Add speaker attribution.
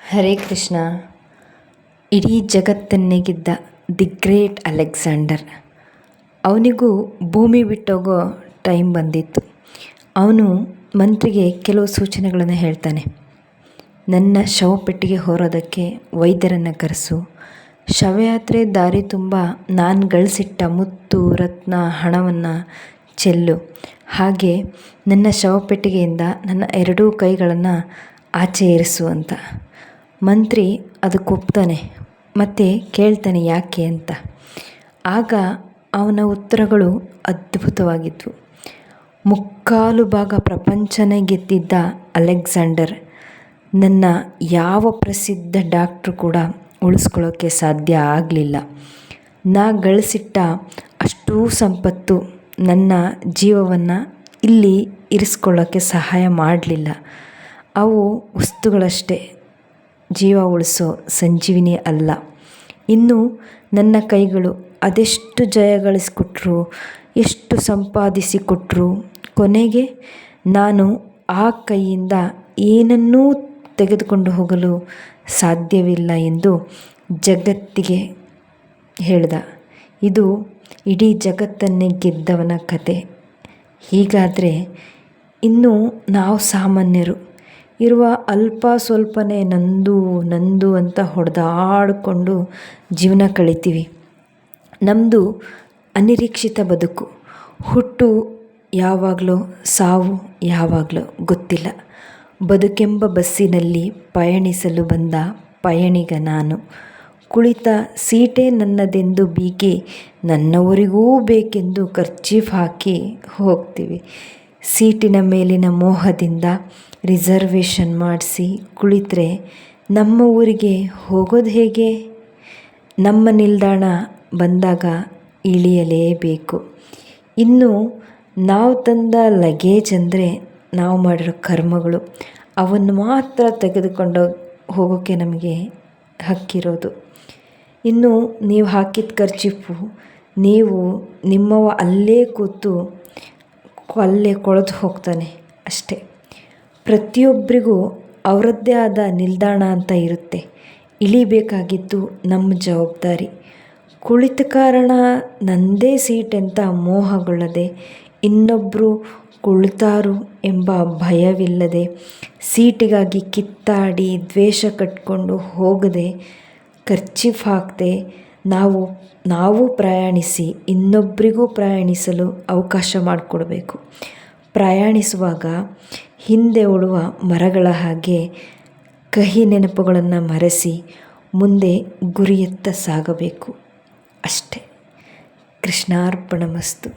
Speaker 1: ಹರೇ ಕೃಷ್ಣ. ಇಡೀ ಜಗತ್ತನ್ನೇ ಗೆದ್ದ ದಿ ಗ್ರೇಟ್ ಅಲೆಕ್ಸಾಂಡರ್. ಅವನಿಗೂ ಭೂಮಿ ಬಿಟ್ಟೋಗೋ ಟೈಮ್ ಬಂದಿತ್ತು. ಅವನು ಮಂತ್ರಿಗೆ ಕೆಲವು ಸೂಚನೆಗಳನ್ನು ಹೇಳ್ತಾನೆ. ನನ್ನ ಶವಪೆಟ್ಟಿಗೆ ಹೊರೋದಕ್ಕೆ ವೈದ್ಯರನ್ನು ಕರೆಸು, ಶವಯಾತ್ರೆ ದಾರಿ ತುಂಬ ನಾನು ಗಳಿಸಿಟ್ಟ ಮುತ್ತು ರತ್ನ ಹಣವನ್ನು ಚೆಲ್ಲು, ಹಾಗೆ ನನ್ನ ಶವಪೆಟ್ಟಿಗೆಯಿಂದ ನನ್ನ ಎರಡೂ ಕೈಗಳನ್ನು ಆಚೆ ಇರಿಸು ಅಂತ. ಮಂತ್ರಿ ಅದಕ್ಕೆ ಒಪ್ತಾನೆ ಮತ್ತು ಕೇಳ್ತಾನೆ ಯಾಕೆ ಅಂತ. ಆಗ ಅವನ ಉತ್ತರಗಳು ಅದ್ಭುತವಾಗಿದ್ವು. ಮುಕ್ಕಾಲು ಭಾಗ ಪ್ರಪಂಚನೇ ಗೆದ್ದಿದ್ದ ಅಲೆಕ್ಸಾಂಡರ್ ನನ್ನ ಯಾವ ಪ್ರಸಿದ್ಧ ಡಾಕ್ಟ್ರು ಕೂಡ ಉಳಿಸ್ಕೊಳ್ಳೋಕ್ಕೆ ಸಾಧ್ಯ ಆಗಲಿಲ್ಲ. ನಾ ಗಳಿಸಿಟ್ಟ ಅಷ್ಟೂ ಸಂಪತ್ತು ನನ್ನ ಜೀವವನ್ನು ಇಲ್ಲಿ ಇರಿಸ್ಕೊಳ್ಳೋಕ್ಕೆ ಸಹಾಯ ಮಾಡಲಿಲ್ಲ. ಅವು ವಸ್ತುಗಳಷ್ಟೇ, ಜೀವ ಉಳಿಸೋ ಸಂಜೀವಿನಿ ಅಲ್ಲ. ಇನ್ನು ನನ್ನ ಕೈಗಳು ಅದೆಷ್ಟು ಜಯ ಗಳಿಸಿಕೊಟ್ರು, ಎಷ್ಟು ಸಂಪಾದಿಸಿಕೊಟ್ರು, ಕೊನೆಗೆ ನಾನು ಆ ಕೈಯಿಂದ ಏನನ್ನೂ ತೆಗೆದುಕೊಂಡು ಹೋಗಲು ಸಾಧ್ಯವಿಲ್ಲ ಎಂದು ಜಗತ್ತಿಗೆ ಹೇಳ್ದ. ಇದು ಇಡೀ ಜಗತ್ತನ್ನೇ ಗೆದ್ದವನ ಕತೆ. ಹೀಗಾದರೆ ಇನ್ನು ನಾವು ಸಾಮಾನ್ಯರು ಇರುವ ಅಲ್ಪ ಸ್ವಲ್ಪನೇ ನಂದು ಅಂತ ಹೊಡೆದಾಡಿಕೊಂಡು ಜೀವನ ಕಳಿತೀವಿ. ನಮ್ಮದು ಅನಿರೀಕ್ಷಿತ ಬದುಕು. ಹುಟ್ಟು ಯಾವಾಗಲೋ, ಸಾವು ಯಾವಾಗಲೋ ಗೊತ್ತಿಲ್ಲ. ಬದುಕೆಂಬ ಬಸ್ಸಿನಲ್ಲಿ ಪಯಣಿಸಲು ಬಂದ ಪಯಣಿಗ ನಾನು. ಕುಳಿತ ಸೀಟೇ ನನ್ನದೆಂದು ಬೀಗಿ ನನ್ನವರಿಗೂ ಬೇಕೆಂದು ಕರ್ಚೀಫ್ ಹಾಕಿ ಹೋಗ್ತೀವಿ. ಸೀಟಿನ ಮೇಲಿನ ಮೋಹದಿಂದ ರಿಸರ್ವೇಷನ್ ಮಾಡಿಸಿ ಕುಳಿತರೆ ನಮ್ಮ ಊರಿಗೆ ಹೋಗೋದು ಹೇಗೆ? ನಮ್ಮ ನಿಲ್ದಾಣ ಬಂದಾಗ ಇಳಿಯಲೇಬೇಕು. ಇನ್ನು ನಾವು ತಂದ ಲಗೇಜ್ ಅಂದರೆ ನಾವು ಮಾಡಿರೋ ಕರ್ಮಗಳು, ಅವನ್ನು ಮಾತ್ರ ತೆಗೆದುಕೊಂಡು ಹೋಗೋಕ್ಕೆ ನಮಗೆ ಹಕ್ಕಿರೋದು. ಇನ್ನು ನೀವು ಹಾಕಿದ ಖರ್ಚೀಫು ನೀವು ನಿಮ್ಮವ ಅಲ್ಲೇ ಕೂತು ಅಲ್ಲೇ ಕೊಳೆತು ಹೋಗ್ತಾನೆ ಅಷ್ಟೇ. ಪ್ರತಿಯೊಬ್ಬರಿಗೂ ಅವರದ್ದೇ ಆದ ನಿಲ್ದಾಣ ಅಂತ ಇರುತ್ತೆ. ಇಳಿಬೇಕಾಗಿದ್ದು ನಮ್ಮ ಜವಾಬ್ದಾರಿ. ಕುಳಿತ ಕಾರಣ ನನ್ನದೇ ಸೀಟ್ ಅಂತ ಮೋಹಗೊಳ್ಳದೆ, ಇನ್ನೊಬ್ಬರು ಕುಳಿತಾರು ಎಂಬ ಭಯವಿಲ್ಲದೆ, ಸೀಟಿಗಾಗಿ ಕಿತ್ತಾಡಿ ದ್ವೇಷ ಕಟ್ಕೊಂಡು ಹೋಗದೆ, ಖರ್ಚೀಫ್ ಹಾಕದೆ ನಾವು ಪ್ರಯಾಣಿಸಿ ಇನ್ನೊಬ್ಬರಿಗೂ ಪ್ರಯಾಣಿಸಲು ಅವಕಾಶ ಮಾಡಿಕೊಡ್ಬೇಕು. ಪ್ರಯಾಣಿಸುವಾಗ ಹಿಂದೆ ಓಡುವ ಮರಗಳ ಹಾಗೆ ಕಹಿ ನೆನಪುಗಳನ್ನು ಮರೆಸಿ ಮುಂದೆ ಗುರಿಯತ್ತ ಸಾಗಬೇಕು ಅಷ್ಟೆ. ಕೃಷ್ಣಾರ್ಪಣಮಸ್ತು.